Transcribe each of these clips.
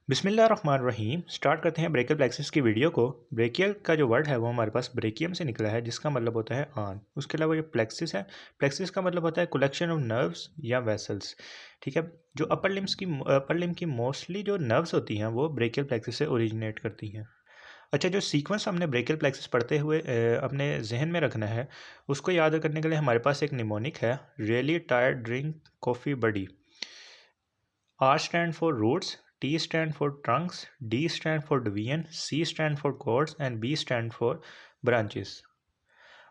बिस्मिल्लाहिर्रहमानिर्रहीम। स्टार्ट करते हैं ब्रेकियल प्लेक्सिस की वीडियो को। ब्रेकियल का जो वर्ड है वो हमारे पास ब्रेकियम से निकला है, जिसका मतलब होता है आन। उसके अलावा जो प्लेक्सिस है, प्लेक्सिस का मतलब होता है कलेक्शन ऑफ नर्व्स या वेसल्स। ठीक है। जो अपर लिम्ब की मोस्टली जो नर्व्स होती हैं वो ब्रेकियल प्लेक्सिस से ओरिजिनेट करती हैं। अच्छा, जो सीक्वेंस हमने ब्रेकियल प्लेक्सिस पढ़ते हुए अपने जहन में रखना है, उसको याद करने के लिए हमारे पास एक निमोनिक है, really tired drink coffee buddy. R stand for roots, T stand for trunks, D stand for division, C stand for cords and B stand for branches।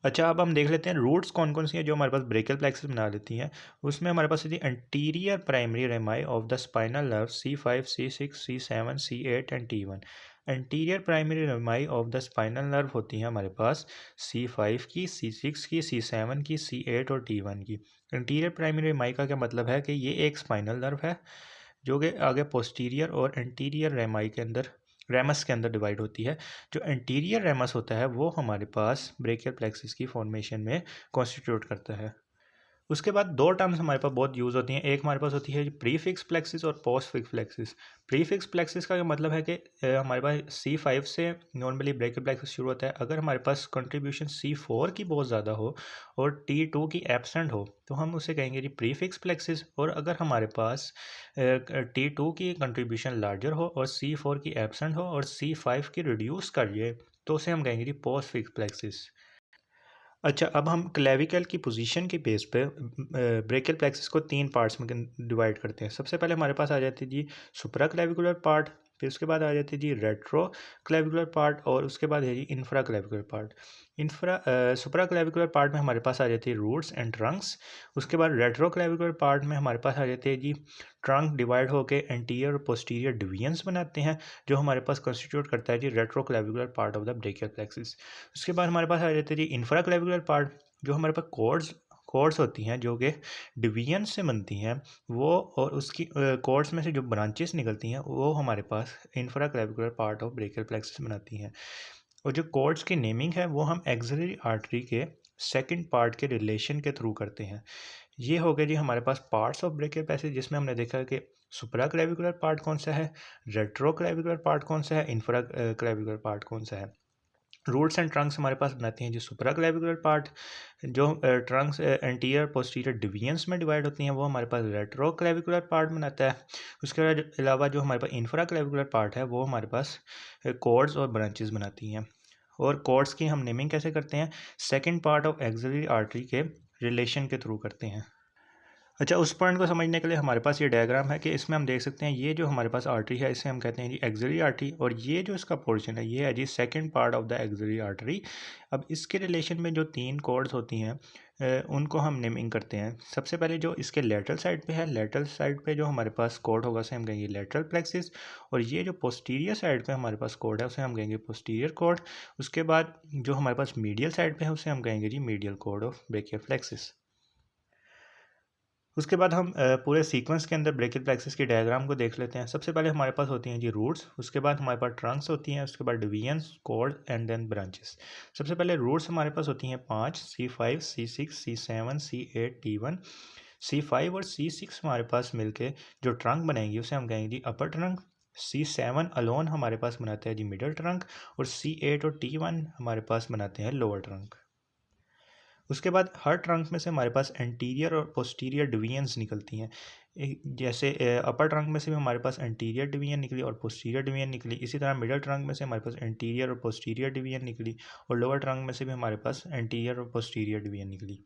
अच्छा, अब हम देख लेते हैं रूट्स कौन कौन सी हैं जो हमारे पास ब्रेकियल प्लेक्सिस बना लेती हैं। उसमें हमारे पास होती है anterior primary रेमाई of the spinal nerve C5, C6, C7, C8 and T1। Anterior primary रेमाई of the spinal nerve होती हैं हमारे पास C5 की, C6 की, C7 की, C8 और T1 की। एंटीरियर प्राइमरी रेमाई का क्या मतलब है कि ये एक स्पाइनल नर्व है जो कि आगे पोस्टीरियर और एंटीरियर रेमाई के अंदर रेमस के अंदर डिवाइड होती है। जो एंटीरियर रेमस होता है वो हमारे पास ब्रेकियल प्लेक्सिस की फॉर्मेशन में कॉन्स्टिट्यूट करता है। उसके बाद दो टर्म्स हमारे पास बहुत यूज़ होती हैं। एक हमारे पास होती है प्रीफिक्स प्लेक्सिस और post fix plexus. Prefix plexus का मतलब है कि हमारे पास C5 से नॉर्मली ब्रेकियल प्लेक्सिस शुरू होता है। अगर हमारे पास कंट्रीब्यूशन C4 की बहुत ज़्यादा हो और T2 की एब्सेंट हो तो हम उसे कहेंगे जी प्रीफिक्स प्लेक्सिस। और अगर हमारे पास T2 की कंट्रीब्यूशन लार्जर हो और C4 की एब्सेंट हो और C5 की रिड्यूस करिए तो उसे हम कहेंगे जी पोस्ट फिक्स प्लेक्सिस। अच्छा, अब हम क्लेविकल की पोजीशन के बेस पे ब्रेकियल प्लेक्सिस को तीन पार्ट्स में डिवाइड करते हैं। सबसे पहले हमारे पास आ जाती है जी सुप्रा क्लेविकुलर पार्ट, फिर उसके बाद आ जाती है जी रेट्रो क्लेविकुलर पार्ट और उसके बाद है जी इंफ्रा क्लेविकुलर पार्ट। सुप्रा क्लेविकुलर पार्ट में हमारे पास आ जाती है रूट्स एंड ट्रंक्स। उसके बाद रेट्रो क्लेविकुलर पार्ट में हमारे पास आ जाती है जी ट्रंक डिवाइड होकर एंटीरियर और पोस्टीरियर डिवीजन्स बनाते हैं, जो हमारे पास कंस्टिट्यूट करता है जी retroclavicular part of the brachial plexus. उसके बाद हमारे पास आ जाती है जी इंफ्रा क्लेविकुलर पार्ट, जो हमारे पास कॉर्ड्स होती हैं जो कि डिवीजन से बनती हैं वो, और उसकी कॉर्ड्स में से जो ब्रांचेस निकलती हैं वो हमारे पास infraclavicular part of brachial plexus बनाती हैं। और जो कॉर्ड्स की नेमिंग है वो हम एक्सिलरी आर्टरी के सेकंड पार्ट के रिलेशन के थ्रू करते हैं। ये हो गया जी हमारे पास पार्ट्स ऑफ ब्रेकियल प्लेक्सिस, जिसमें हमने देखा कि सुप्रा क्लेविकुलर पार्ट कौन सा है, रेट्रो क्लेविकुलर पार्ट कौन सा है, इंफ्रा क्लेविकुलर पार्ट कौन सा है। रूट्स एंड ट्रंक्स हमारे पास बनाते हैं जो सुप्रा क्लेविकुलर पार्ट। जो ट्रंक्स एंटीरियर पोस्टीरियर डिवीजन्स में डिवाइड होती हैं वो हमारे पास रेट्रो क्लेविकुलर पार्ट बनाता है। उसके अलावा जो हमारे पास इंफ्रा क्लेविकुलर पार्ट है वो हमारे पास कॉर्ड्स और ब्रांचेस बनाती हैं। और कॉर्ड्स की हम नेमिंग कैसे करते हैं, second part of axillary artery के रिलेशन के थ्रू करते हैं। अच्छा, उस पॉइंट को समझने के लिए हमारे पास ये डायग्राम है कि इसमें हम देख सकते हैं ये जो हमारे पास आर्टरी है इसे हम कहते हैं जी एक्सिलरी आर्टरी, और ये जो इसका पोर्शन है ये है जी second part of the axillary artery. अब इसके रिलेशन में जो तीन कॉर्ड्स होती हैं उनको हम नेमिंग करते हैं। सबसे पहले जो इसके लेटरल साइड पे है, लेटरल साइड पे जो हमारे पास कॉर्ड होगा उसे हम कहेंगे लेटरल प्लेक्सिस। और ये जो पोस्टीरियर साइड पे हमारे पास कॉर्ड है उसे हम कहेंगे पोस्टीरियर कॉर्ड। उसके बाद जो हमारे पास मीडियल साइड पे है उसे हम कहेंगे जी medial cord of brachial plexus. उसके बाद हम पूरे सीक्वेंस के अंदर ब्रेकियल प्लेक्सिस की डायग्राम को देख लेते हैं। सबसे पहले हमारे पास होती हैं जी रूट्स, उसके बाद हमारे पास ट्रंक्स होती हैं, उसके बाद divisions, cord and then branches. सबसे पहले रूट्स हमारे पास होती हैं 5, C5, C6, C7, C8, T1। C5 और C6 हमारे पास मिलके जो ट्रंक बनाएंगी उसे हम कहेंगे जी अपर ट्रंक। C7 अलोन हमारे पास बनाते हैं जी मिडल ट्रंक, और C8 और T1 हमारे पास बनाते हैं लोअर ट्रंक। उसके बाद हर ट्रंक में से हमारे पास एंटीरियर और पोस्टीरियर डिवीजन्स निकलती हैं। जैसे अपर ट्रंक में से भी हमारे पास एंटीरियर डिवीजन निकली और पोस्टीरियर डिवीजन निकली, इसी तरह मिडल ट्रंक में से हमारे पास एंटीरियर और पोस्टीरियर डिवीजन निकली, और लोअर ट्रंक में से भी हमारे पास एंटीरियर और पोस्टीरियर डिवीजन निकली।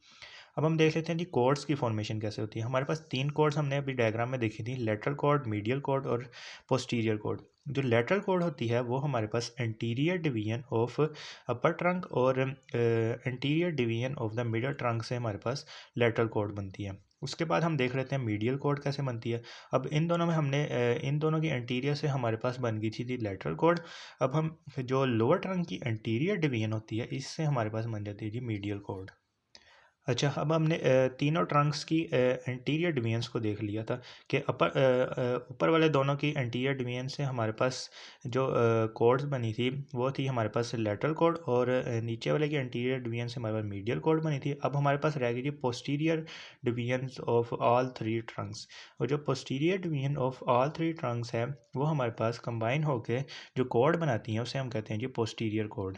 अब हम देख लेते हैं जी कॉर्ड्स की फॉर्मेशन कैसे होती है। हमारे पास तीन कॉर्ड्स हमने अभी डायग्राम में देखी थी, लेटरल कॉर्ड, मीडियल कॉर्ड और पोस्टीरियर कॉर्ड। जो लेटरल कॉर्ड होती है वो हमारे पास anterior division of upper trunk और anterior division of the middle trunk से हमारे पास लेटरल कॉर्ड बनती है। उसके बाद हम देख लेते हैं मीडियल कॉर्ड कैसे बनती है। अब इन दोनों में हमने इन दोनों की एंटीरियर से हमारे पास बन गई थी लेटरल कॉर्ड। अब हम जो लोअर ट्रंक की एंटीरियर डिवीजन होती है इससे हमारे पास बन जाती है जी मीडियल कॉर्ड। अच्छा, अब हमने तीनों ट्रंक्स की एंटीरियर डिवीजन्स को देख लिया था कि ऊपर वाले दोनों की एंटीरियर डिवीजन से हमारे पास जो कॉर्ड्स बनी थी वो थी हमारे पास लेटरल कॉर्ड, और नीचे वाले की एंटीरियर डिवीजन से हमारे पास मीडियल कॉर्ड बनी थी। अब हमारे पास रह गई थी posterior divisions of all three Trunks, और जो posterior division of all three Trunks है वो हमारे पास कंबाइन होकर जो कॉर्ड बनाती हैं उसे हम कहते हैं जी पोस्टीरियर कॉर्ड।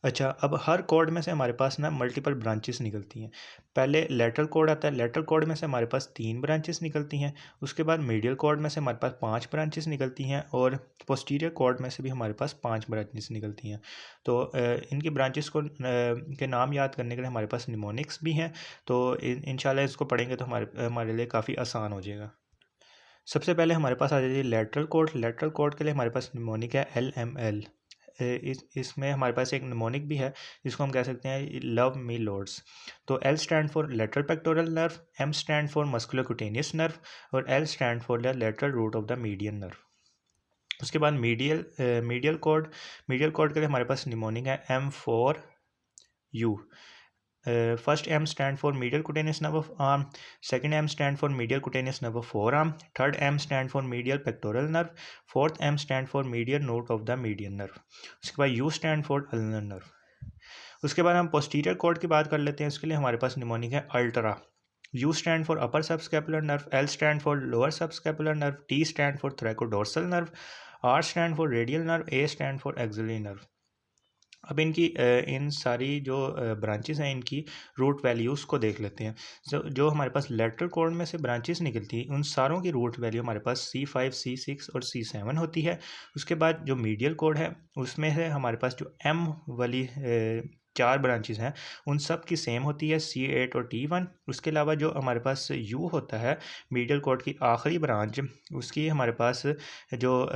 अच्छा, अब हर कॉर्ड में से हमारे पास ना मल्टीपल ब्रांचेस निकलती हैं। पहले लेटरल कॉर्ड आता है, लेटरल कॉर्ड में से हमारे पास 3 ब्रांचेस निकलती हैं। उसके बाद मीडियल कॉर्ड में से हमारे पास 5 ब्रांचेस निकलती हैं, और पोस्टीरियर कॉर्ड में से भी हमारे पास 5 ब्रांचेस निकलती हैं। तो इनकी ब्रांचेस को के नाम याद करने के लिए हमारे पास निमोनिक्स भी हैं। तो इंशाल्लाह इसको पढ़ेंगे तो हमारे हमारे लिए काफ़ी आसान हो जाएगा। सबसे पहले हमारे पास आ जाती है लेटरल कॉर्ड। लेटरल कॉर्ड के लिए हमारे पास निमोनिक है LML। इसमें हमारे पास एक निमोनिक भी है जिसको हम कह सकते हैं लव मी लॉर्ड्स। तो L stand for lateral pectoral nerve, M stand for musculocutaneous nerve, और L stand for the lateral root of the median nerve. उसके बाद मीडियल कॉर्ड। मीडियल कॉर्ड के लिए हमारे पास निमोनिक है M4U। First M stand for medial cutaneous nerve of arm, second M stand for medial cutaneous nerve of four arm, third M stand for medial pectoral nerve, fourth M stand for medial note of the median nerve. उसके बाद U stand for ulnar nerve. उसके बाद हम posterior cord की बात कर लेते हैं। इसके लिए हमारे पास निमोनिक है ultra. U stand for upper subscapular nerve, L stand for lower subscapular nerve, T stand for thoracodorsal nerve, R stand for radial nerve, A stand for axillary nerve. अब इनकी इन सारी जो ब्रांचेस हैं इनकी रूट वैल्यूज़ को देख लेते हैं। जो हमारे पास लेटरल कॉर्ड में से ब्रांचेस निकलती हैं उन सारों की रूट वैल्यू हमारे पास C5, C6 और C7 होती है। उसके बाद जो मीडियल कॉर्ड है उसमें से हमारे पास जो M वाली 4 ब्रांचेस हैं उन सब की सेम होती है C8 और T1। उसके अलावा जो हमारे पास U होता है मीडियल कॉर्ड की आखिरी ब्रांच, उसकी हमारे पास जो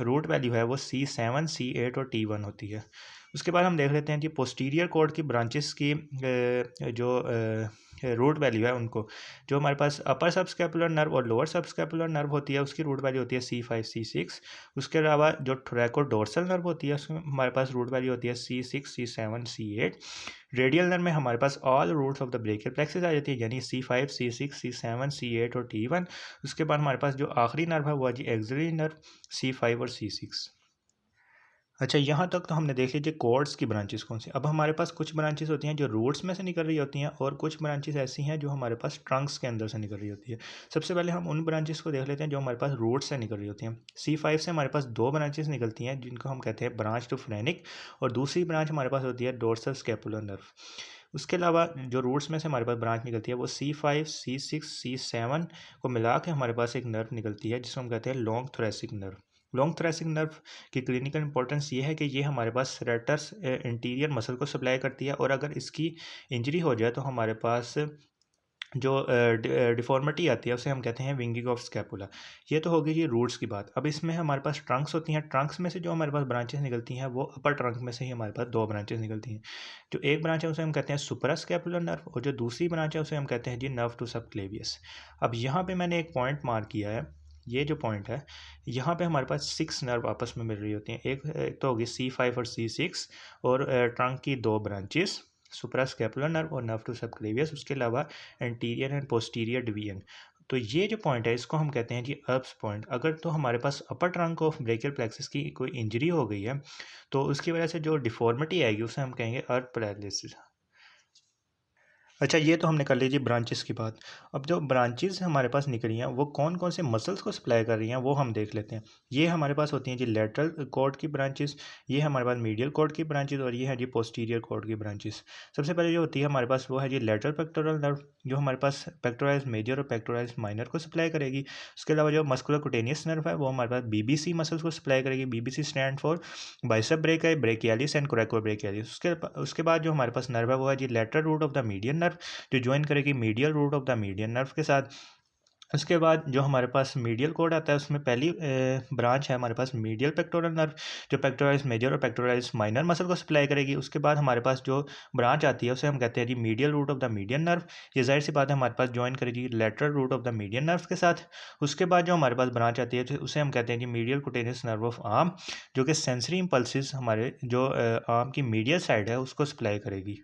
रूट वैल्यू है वो C7, C8 और T1 होती है। उसके बाद हम देख लेते हैं कि पोस्टीरियर कॉर्ड की ब्रांचेस की जो रूट वैल्यू है उनको, जो हमारे पास अपर सबस्कैपुलर नर्व और लोअर सबस्कैपुलर नर्व होती है उसकी रूट वैल्यू होती है C5, C6। उसके अलावा जो थ्रैकोडोर्सल नर्व होती है उसमें हमारे पास रूट वैल्यू होती है C6, C7, C8। Radial nerve में हमारे पास all roots of the brachial plexus आ जाती है, यानी C5, C6, C7, C8 और T1। उसके बाद हमारे पास जो आखिरी नर्व है वो है जी एक्सिलरी नर्व, C5 और C6। अच्छा, यहाँ तक तो हमने देख लीजिए कॉर्ड्स की ब्रांचेस कौन सी। अब हमारे पास कुछ ब्रांचेस होती हैं जो रूट्स में से निकल रही होती हैं, और कुछ ब्रांचेस ऐसी हैं जो हमारे पास ट्रंक्स के अंदर से निकल रही होती है। सबसे पहले हम उन ब्रांचेस को देख लेते हैं जो हमारे पास रूट से निकल रही होती हैं। C5 से हमारे पास 2 ब्रांचेस निकलती हैं जिनको हम कहते हैं ब्रांच टू फ्रेनिक, और दूसरी ब्रांच हमारे पास होती है डोर्सल स्कैपुलर नर्व। उसके अलावा जो रूट्स में से हमारे पास ब्रांच निकलती है वो C5, C6, C7 को मिला के हमारे पास एक नर्व निकलती है जिसको हम कहते हैं long thoracic nerve. Long thoracic nerve की क्लिनिकल इंपॉर्टेंस ये है कि ये हमारे पास सेरेटस इंटीरियर मसल को सप्लाई करती है, और अगर इसकी इंजरी हो जाए तो हमारे पास जो डिफॉर्मिटी आती है उसे हम कहते हैं विंगिंग ऑफ स्कैपुला। ये तो होगी जी रूट्स की बात। अब इसमें हमारे पास ट्रंक्स होती हैं। ट्रंक्स में से जो हमारे पास ब्रांचेस निकलती हैं वो अपर ट्रंक में से ही हमारे पास 2 ब्रांचेस निकलती हैं। जो एक ब्रांच है उसे हम कहते हैं सुपरा स्कैपुलर नर्व, और जो दूसरी ब्रांच है उसे हम कहते हैं जी नर्व टू सबक्लेवियस। अब यहाँ पे मैंने एक पॉइंट मार्क किया है, ये जो पॉइंट है यहाँ पे हमारे पास 6 नर्व आपस में मिल रही होती हैं। एक तो होगी C5 और C6, और ट्रंक की 2 ब्रांचेस सुप्रास्कैपुलर नर्व और नर्व टू सबक्लेवियस। उसके अलावा एंटीरियर एंड पोस्टीरियर डिवीजन। तो ये जो पॉइंट है इसको हम कहते हैं जी अप्स पॉइंट। अगर तो हमारे पास upper trunk of brachial plexus की कोई इंजरी हो गई है तो उसकी वजह से जो डिफॉर्मिटी आएगी उसे हम कहेंगे अर्थ पैरालिसिस। अच्छा, ये तो हमने कर ली जी ब्रांचेस की बात। अब जो ब्रांचेस हमारे पास निकली हैं वो कौन कौन से मसल्स को सप्लाई कर रही हैं वो हम देख लेते हैं। ये हमारे पास होती हैं जी लेटरल कॉर्ड की ब्रांचेस, ये हमारे पास मीडियल कॉर्ड की ब्रांचेस, और ये है जी पोस्टीरियर कॉर्ड की ब्रांचेस। सबसे पहले जो होती है हमारे पास वो है जी लेटरल पेक्टोरल नर्व, जो हमारे पास पेक्टोराइज मेजर और पेक्टोराइज माइनर को सप्लाई करेगी। उसके अलावा जो मस्कुलर कुटेनियस नर्व है वो हमारे पास BBC मसल्स को सप्लाई करेगी। BBC stand for bicep brachialis and coracobrachialis. उसके बाद जो हमारे पास नर्व है वो है जी lateral root of the median nerve, जो ज्वाइन करेगी medial root of the median nerve के साथ। उसके बाद जो हमारे पास मीडियल कॉर्ड आता है उसमें पहली ब्रांच है हमारे पास मीडियल पेक्टोरल नर्व, जो पेक्टोराइज मेजर और पेक्टोराइज माइनर मसल को सप्लाई करेगी। उसके बाद हमारे पास जो ब्रांच आती है उसे हम कहते हैं जी medial root of the median nerve. ये जाहिर सी बात है हमारे पास ज्वाइन करेगी lateral root of the median nerve के साथ। उसके बाद जो हमारे पास ब्रांच आती है तो उसे हम कहते हैं जी medial cutaneous nerve of arm, जो कि सेंसरी इम्पल्सिस हमारे जो आर्म की मीडियल साइड है उसको सप्लाई करेगी।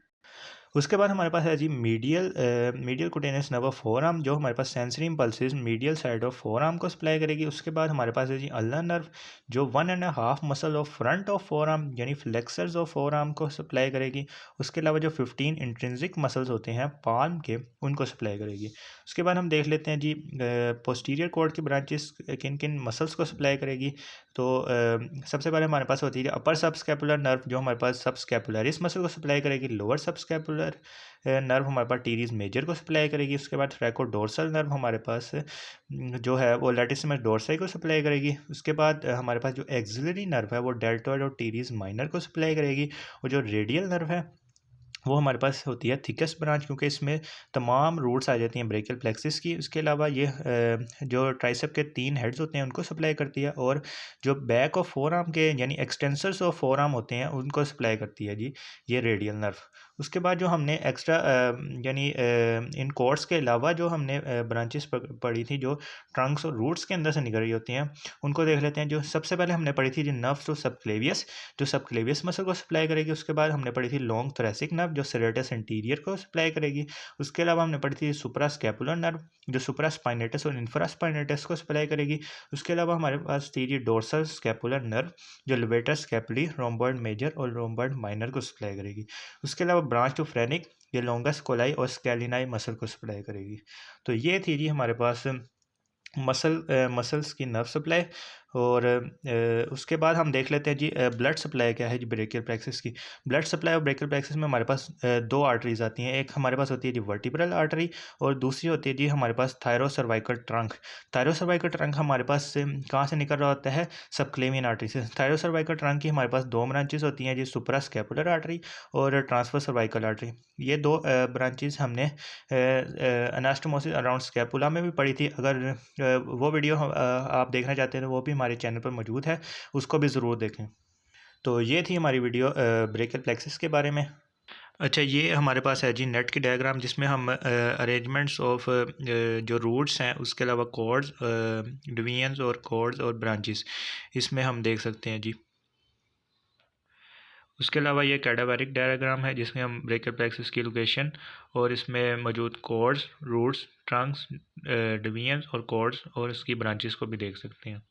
उसके बाद हमारे पास है जी medial cutaneous nerve of forearm, जो हमारे पास sensory impulses medial side of forearm को सप्लाई करेगी। उसके बाद हमारे पास है जी अल्नर नर्व, जो 1.5 muscle of front of forearm यानी फ्लेक्सर्स ऑफ फोरआर्म को सप्लाई करेगी। उसके अलावा जो 15 इंट्रिंसिक मसल्स होते हैं पाल्म के, उनको सप्लाई करेगी। उसके बाद हम देख लेते हैं जी पोस्टीरियर कॉर्ड की ब्रांचेस किन किन मसल्स को सप्लाई करेगी। तो सबसे पहले हमारे पास होती है अपर सबस्कैपुलर नर्व, जो हमारे पास सबस्कैपुलरिस मसल को सप्लाई करेगी। लोअर सबस्कैपुलर नर्व हमारे पास टीरीज मेजर को सप्लाई करेगी। उसके बाद ट्रैकोडोर्सल नर्व हमारे पास जो है वो लैटिसिमस डोर्साई को सप्लाई करेगी। उसके बाद हमारे पास जो एक्सिलरी नर्व है वो डेल्टॉइड और टीरीज माइनर को सप्लाई करेगी। और जो रेडियल नर्व है वो हमारे पास होती है थिकेस्ट ब्रांच, क्योंकि इसमें तमाम रूट्स आ जाती हैं ब्रेकियल प्लेक्सिस की। उसके अलावा ये जो ट्राइसेप के 3 हेड्स होते हैं उनको सप्लाई करती है, और जो बैक ऑफ फोर आर्म के यानी एक्सटेंसर्स ऑफ फोर आर्म होते हैं उनको सप्लाई करती है जी ये रेडियल नर्व। उसके बाद जो हमने एक्स्ट्रा यानी इन कोर्स के अलावा जो हमने ब्रांचेस पढ़ी थी जो ट्रंक्स और रूट्स के अंदर से निकल रही होती हैं, उनको देख लेते हैं। जो सबसे पहले हमने पढ़ी थी जो नर्व्स टू सबक्लेवियस, जो सबक्लेवियस मसल को सप्लाई करेगी। उसके बाद हमने पढ़ी थी लॉन्ग थोरैसिक नर्व, जो सेरेटस एंटीरियर को सप्लाई करेगी। उसके अलावा हमने पढ़ी थी सुप्रास्कैपुलर नर्व, जो सुप्रास्पाइनेटस और इंफ्रास्पाइनेटस को सप्लाई करेगी। उसके अलावा हमारे पास थी जी डोर्सल स्कैपुलर नर्व, जो लिवेटर स्कैपुली रोम्बॉइड मेजर और रोम्बॉइड माइनर को सप्लाई करेगी। उसके अलावा ब्रांच टू फ्रेनिक, ये लॉन्गस कोलाई और स्कैलिनाई मसल को सप्लाई करेगी। तो ये थी जी हमारे पास मसल्स की नर्व सप्लाई। और उसके बाद हम देख लेते हैं जी ब्लड सप्लाई क्या है जी ब्रेकियल प्लेक्सिस की। ब्लड सप्लाई और ब्रेकियल प्लेक्सिस में हमारे पास 2 आर्टरीज आती हैं। एक हमारे पास होती है जी वर्टिब्रल आर्टरी, और दूसरी होती है जी हमारे पास थायरोसर्वाइकल ट्रंक। थायरोसर्वाइकल ट्रंक हमारे पास कहाँ से निकल रहा होता है? सबक्लेवियन आर्टरी से। थायरोसर्वाइकल ट्रंक की हमारे पास 2 ब्रांचेस होती हैं जी, सुप्रास्कैपुलर आर्टरी और ट्रांसवर्स सर्वाइकल आर्टरी। ये 2 ब्रांचेस हमने अनास्टोमोसिस अराउंड स्कैपुला में भी पढ़ी थी। अगर वो वीडियो आप देखना चाहते हैं तो वो भी हमारे चैनल पर मौजूद है, उसको भी ज़रूर देखें। तो ये थी हमारी वीडियो ब्रेकियल प्लेक्सिस के बारे में। अच्छा, ये हमारे पास है जी नेट की डायग्राम, जिसमें हम अरेंजमेंट्स ऑफ जो रूट्स हैं, उसके अलावा कॉर्ड्स, डिवीजन्स और कॉर्ड्स और ब्रांचेस इसमें हम देख सकते हैं जी। उसके अलावा ये कैडावेरिक डायग्राम है, जिसमें हम ब्रेकियल प्लेक्सिस की लोकेशन और इसमें मौजूद कॉर्ड्स, रूट्स, ट्रंक्स, डिवीजन्स और कॉर्ड्स और इसकी ब्रांचेस को भी देख सकते हैं।